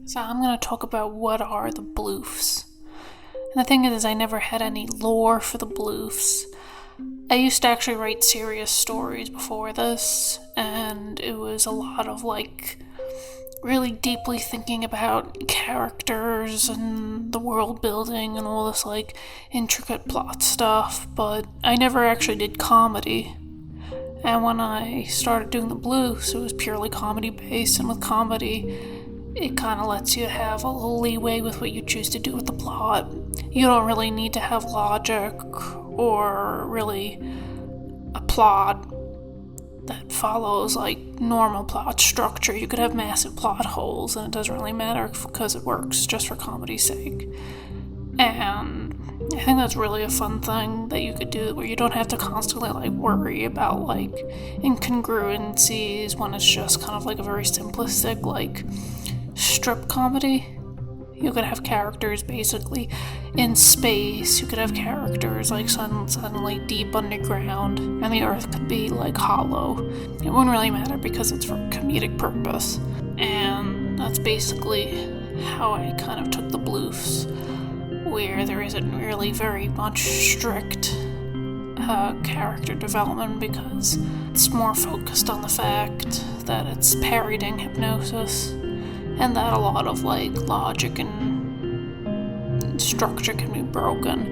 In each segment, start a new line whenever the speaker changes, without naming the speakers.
So I'm going to talk about what are the Bloofs. And the thing is, I never had any lore for the Bloofs. I used to actually write serious stories before this, and it was a lot of really deeply thinking about characters and the world building and all this intricate plot stuff, but I never actually did comedy. And when I started doing the Bloofs, it was purely comedy based, and with comedy, it kind of lets you have a little leeway with what you choose to do with the plot. You don't really need to have logic or really a plot that follows normal plot structure. You could have massive plot holes and it doesn't really matter because it works just for comedy's sake. And I think that's really a fun thing that you could do where you don't have to constantly worry about incongruencies when it's just kind of a very simplistic strip comedy. You could have characters basically in space. You could have characters suddenly deep underground, and the earth could be hollow. It wouldn't really matter because it's for comedic purpose. And that's basically how I kind of took the Bloofs, where there isn't really very much strict character development because it's more focused on the fact that it's parodying hypnosis, and that a lot of logic and structure can be broken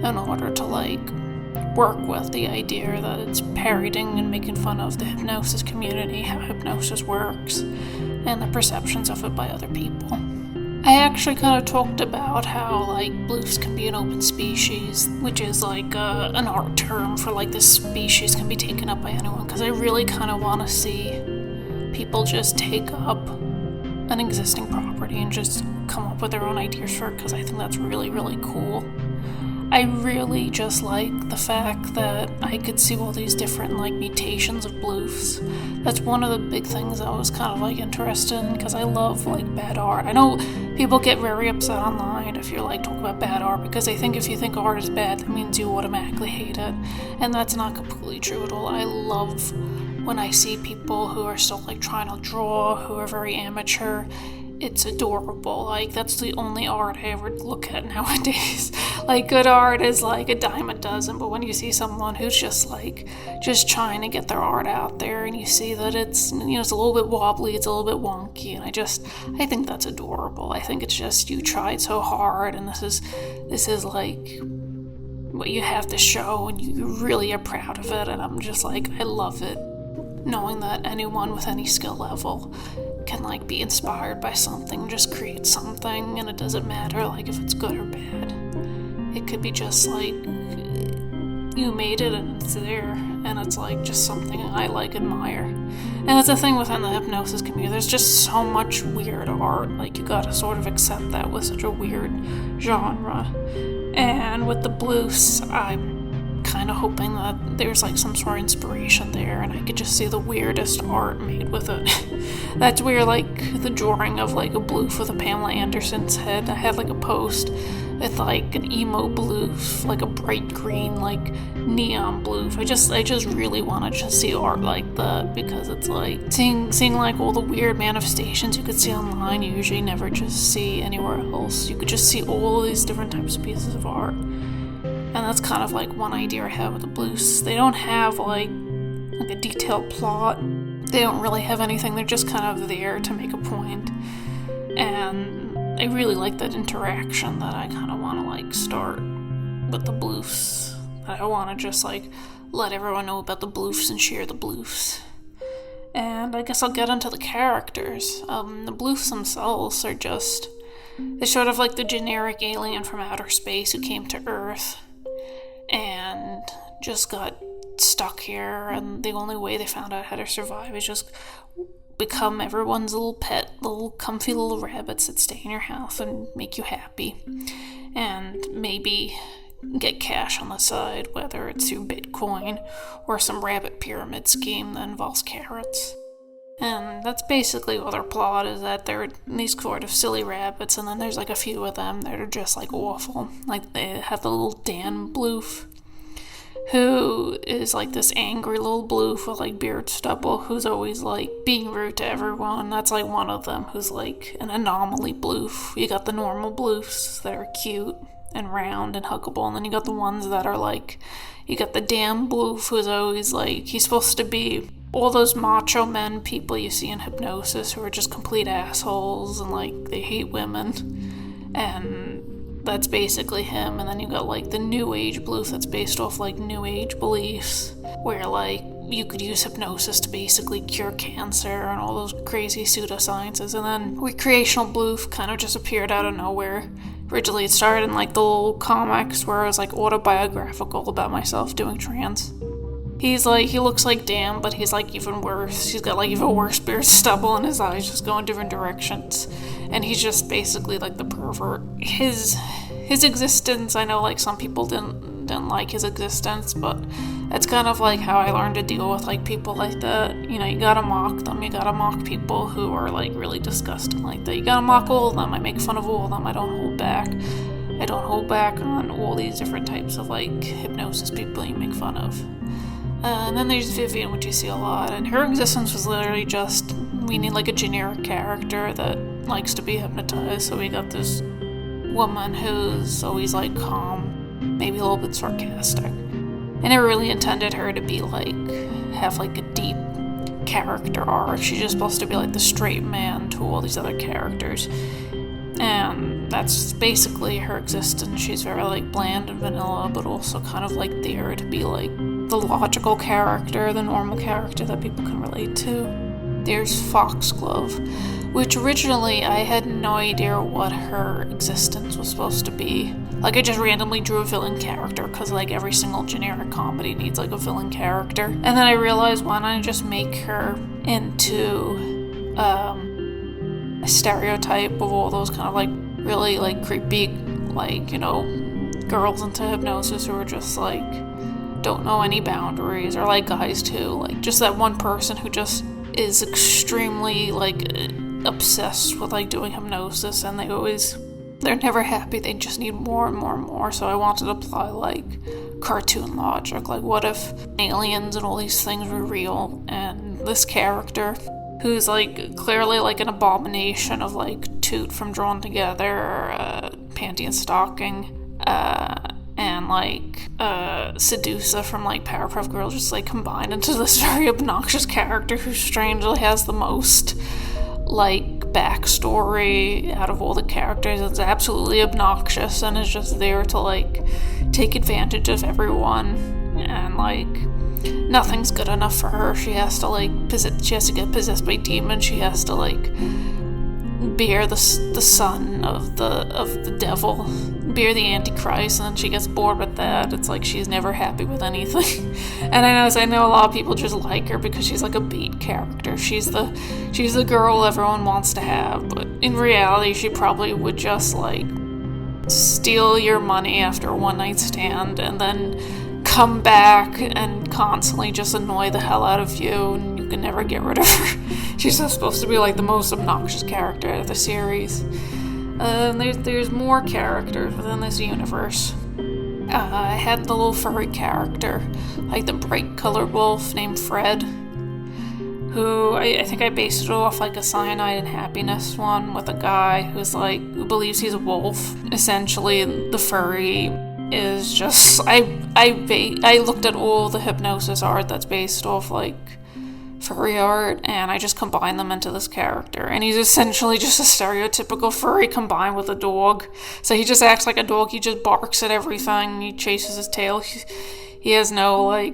in order to work with the idea that it's parodying and making fun of the hypnosis community, how hypnosis works, and the perceptions of it by other people. I actually kind of talked about how Bloofs can be an open species, which is an art term for this species can be taken up by anyone, because I really kind of want to see people just take up an existing property and just come up with their own ideas for it, because I think that's really, really cool. I really just like the fact that I could see all these different mutations of Bloofs. That's one of the big things I was kind of interested in, because I love bad art. I know people get very upset online if you're talk about bad art, because they think if you think art is bad, that means you automatically hate it, and that's not completely true at all. I love when I see people who are still trying to draw, who are very amateur. It's adorable. That's the only art I ever look at nowadays. Good art is a dime a dozen, but when you see someone who's just trying to get their art out there, and you see that it's it's a little bit wobbly, it's a little bit wonky, and I think that's adorable. I think it's just you tried so hard, and this is what you have to show, and you really are proud of it, and I'm just I love it, knowing that anyone with any skill level can be inspired by something, just create something, and it doesn't matter if it's good or bad. It could be just you made it and it's there, and it's just something I admire. And that's the thing within the hypnosis community, there's just so much weird art, you gotta sort of accept that with such a weird genre. And with the Bloofs, I'm kind of hoping that there's some sort of inspiration there, and I could just see the weirdest art made with it. That's where the drawing of a Bloof with a Pamela Anderson's head. I had a post with an emo Bloof, a bright green neon Bloof. I just really want to just see art like that, because it's seeing all the weird manifestations you could see online, you usually never just see anywhere else. You could just see all these different types of pieces of art. And that's kind of one idea I have with the Bloofs. They don't have a detailed plot. They don't really have anything. They're just kind of there to make a point. And I really like that interaction that I kind of want to start with the Bloofs. I want to just let everyone know about the Bloofs and share the Bloofs. And I guess I'll get into the characters. The Bloofs themselves are just, they're sort of the generic alien from outer space who came to Earth and just got stuck here, and the only way they found out how to survive is just become everyone's little pet, little comfy little rabbits that stay in your house and make you happy, and maybe get cash on the side, whether it's through Bitcoin or some rabbit pyramid scheme that involves carrots. And that's basically what their plot is, that they're these sort of silly rabbits, and then there's a few of them that are just awful. They have the little Dan Bloof, who is like this angry little Bloof with like beard stubble, who's always like being rude to everyone. That's like one of them, who's like an anomaly Bloof. You got the normal Bloofs that are cute and round and huggable, and then you got the ones that are like, you got the damn Bloof, who's always like, he's supposed to be all those macho men people you see in hypnosis who are just complete assholes and like they hate women, and that's basically him. And then you got like the new age Bloof that's based off like new age beliefs, where like you could use hypnosis to basically cure cancer and all those crazy pseudosciences. And then recreational Bloof kind of just appeared out of nowhere. Originally it started in like the little comics where it was like autobiographical about myself doing trans. He's like, he looks like Dan, but he's like even worse. He's got like even worse beard stubble and his eyes just go in different directions. And he's just basically like the pervert. His existence, I know like some people didn't like his existence, but that's kind of like how I learned to deal with like people like that. You know, you gotta mock them. You gotta mock people who are like really disgusting like that. You gotta mock all of them. I make fun of all of them. I don't hold back. I don't hold back on all these different types of like hypnosis people you make fun of. And then there's Vivian, which you see a lot, and her existence was literally just, we need like a generic character that likes to be hypnotized. So we got this woman who's always like calm, maybe a little bit sarcastic. I never really intended her to be like, have like a deep character arc. She's just supposed to be like the straight man to all these other characters. And that's basically her existence. She's very like bland and vanilla, but also kind of like there to be like the logical character, the normal character that people can relate to. There's Foxglove, which originally I had no idea what her existence was supposed to be. Like I just randomly drew a villain character because like every single generic comedy needs like a villain character. And then I realized, why don't I just make her into a stereotype of all those kind of like really like creepy, like, you know, girls into hypnosis who are just like don't know any boundaries, or like guys too, like just that one person who just is extremely like obsessed with like doing hypnosis, and they're never happy, they just need more and more and more. So I wanted to apply like cartoon logic, like what if aliens and all these things were real, and this character who's like clearly like an abomination of like Toot from Drawn Together, Panty and Stocking, and like Sedusa from like Powerpuff Girls, just like combined into this very obnoxious character who strangely has the most like backstory out of all the characters. It's absolutely obnoxious and is just there to like take advantage of everyone, and like nothing's good enough for her. She has to like she has to get possessed by demons. She has to like bear the son of the devil, bear the Antichrist, and then she gets bored with that. It's like she's never happy with anything. And I know a lot of people just like her because she's like a beat character. She's the girl everyone wants to have, but in reality she probably would just like steal your money after a one night stand and then come back and constantly just annoy the hell out of you, and you can never get rid of her. She's just supposed to be like the most obnoxious character of the series. There's more characters within this universe. I had the little furry character, like the bright colored wolf named Fred, who I think I based it off like a Cyanide and Happiness one with a guy who believes he's a wolf. Essentially, the furry is just, I looked at all the hypnosis art that's based off like furry art, and I just combined them into this character, and he's essentially just a stereotypical furry combined with a dog. So he just acts like a dog, he just barks at everything, he chases his tail, he has no like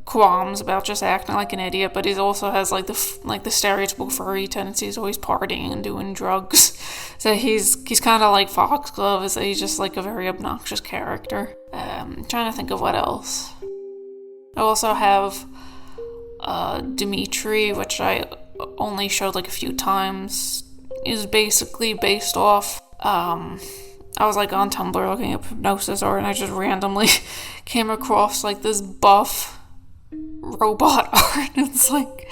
qualms about just acting like an idiot, but he also has like the stereotypical furry tendencies, always partying and doing drugs. So he's kind of like Foxglove, is that he's just like a very obnoxious character. I'm trying to think of what else. I also have Dimitri, which I only showed like a few times, is basically based off, I was like on Tumblr looking up hypnosis art, and I just randomly came across like this buff robot art. It's like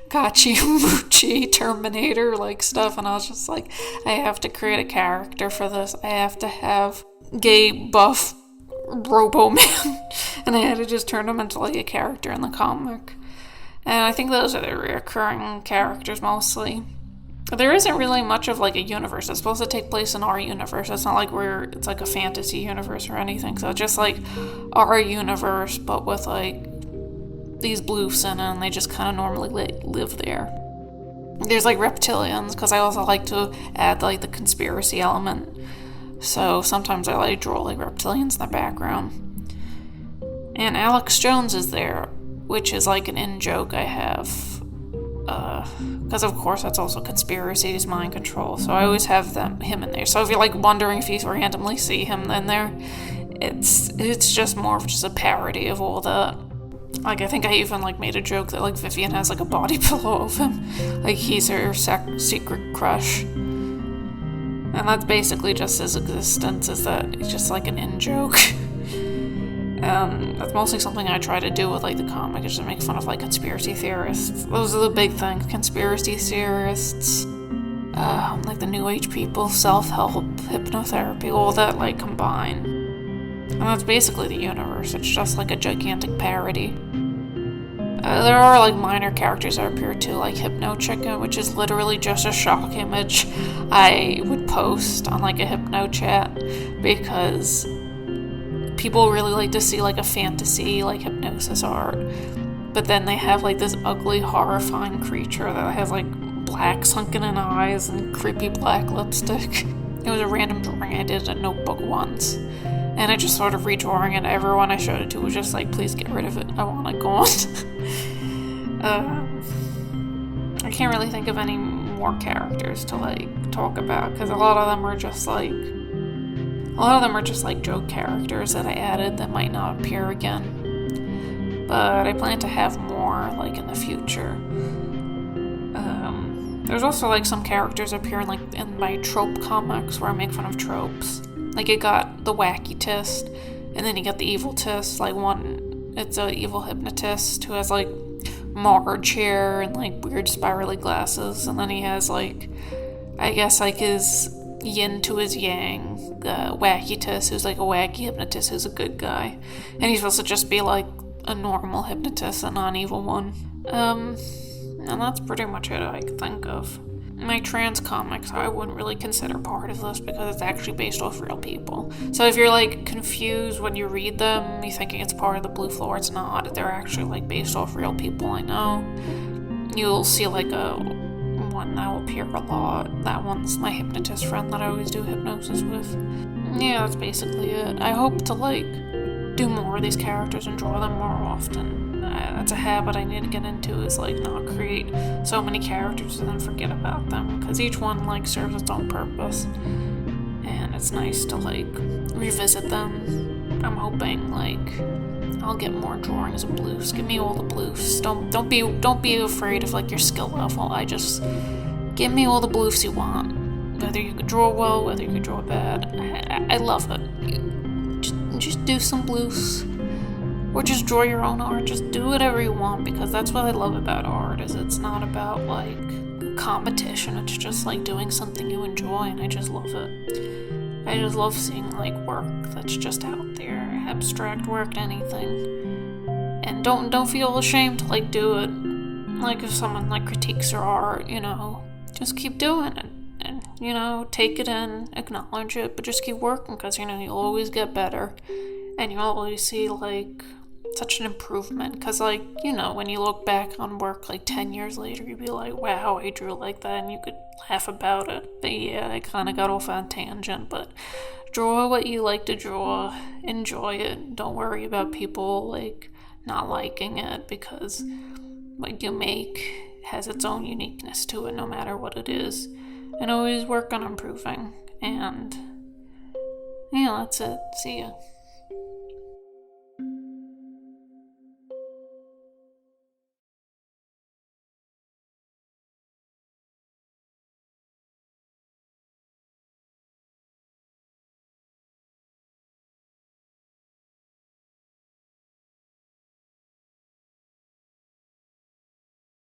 Gachi Muchi Terminator like stuff, and I was just like, I have to create a character for this. I have to have gay buff Robo Man. and I had to just turn him into like a character in the comic. And I think those are the recurring characters mostly. There isn't really much of like a universe. It's supposed to take place in our universe. It's not like it's like a fantasy universe or anything. So it's just like our universe, but with like these Bloofs in it, and they just kind of normally live there. There's like reptilians, because I also like to add like the conspiracy element. So sometimes I like draw like reptilians in the background. And Alex Jones is there, which is like an in-joke I have. Because of course that's also conspiracies, mind control. So I always have him in there. So if you're like wondering if you randomly see him in there, it's just more of just a parody of all that. Like I think I even like made a joke that like Vivian has like a body pillow of him, like he's her secret crush. And that's basically just his existence, is that it's just like an in-joke. That's mostly something I try to do with like the comic, is to make fun of like conspiracy theorists. Those are the big things, conspiracy theorists, like the new age people, self-help, hypnotherapy, all that like combined. And that's basically the universe. It's just like a gigantic parody. There are like minor characters that appear too, like Hypno Chicken, which is literally just a shock image I would post on like a Hypno chat, because people really like to see like a fantasy like hypnosis art, but then they have like this ugly, horrifying creature that has like black sunken in eyes and creepy black lipstick. It was a random drawing I did in a notebook once, and I just started redrawing it. Everyone I showed it to was just like, please get rid of it, I want it gone. I can't really think of any more characters to like talk about, because a lot of them are just like joke characters that I added that might not appear again. But I plan to have more like in the future. There's also like some characters appearing like in my trope comics where I make fun of tropes. Like you got the wacky tist, and then you got the evil tist. Like one, it's an evil hypnotist who has like Marge hair and like weird spirally glasses, and then he has like, I guess like his yin to his yang, the wacky tist, who's like a wacky hypnotist who's a good guy, and he's supposed to just be like a normal hypnotist and not an evil one. And that's pretty much it I could think of. My trans comics I wouldn't really consider part of this, because it's actually based off real people. So if you're like confused when you read them, you're thinking it's part of the Bloof lore, it's not. They're actually like based off real people I know. You'll see like a one that will appear a lot. That one's my hypnotist friend that I always do hypnosis with. Yeah, that's basically it. I hope to like do more of these characters and draw them more often. That's a habit I need to get into, is like not create so many characters and then forget about them, because each one like serves its own purpose, and it's nice to like revisit them. I'm hoping like I'll get more drawings of Bloofs. Give me all the Bloofs. Don't be afraid of like your skill level. Just give me all the Bloofs you want. Whether you could draw well, whether you could draw bad, I love it. Just do some Bloofs, or just draw your own art. Just do whatever you want, because that's what I love about art. Is it's not about like competition. It's just like doing something you enjoy, and I just love it. I just love seeing like work that's just out there, abstract work, anything. And don't feel ashamed to like do it. Like if someone like critiques your art, just keep doing it. And, take it in, acknowledge it, but just keep working, because, you'll always get better. And you'll always see, like, such an improvement. Because, like, when you look back on work, like, 10 years later, you'd be like, wow, I drew like that, and you could laugh about it. But, yeah, I kind of got off on a tangent, but draw what you like to draw. Enjoy it. Don't worry about people, like, not liking it, because what you make has its own uniqueness to it, no matter what it is. And always work on improving. And yeah, that's it. See ya.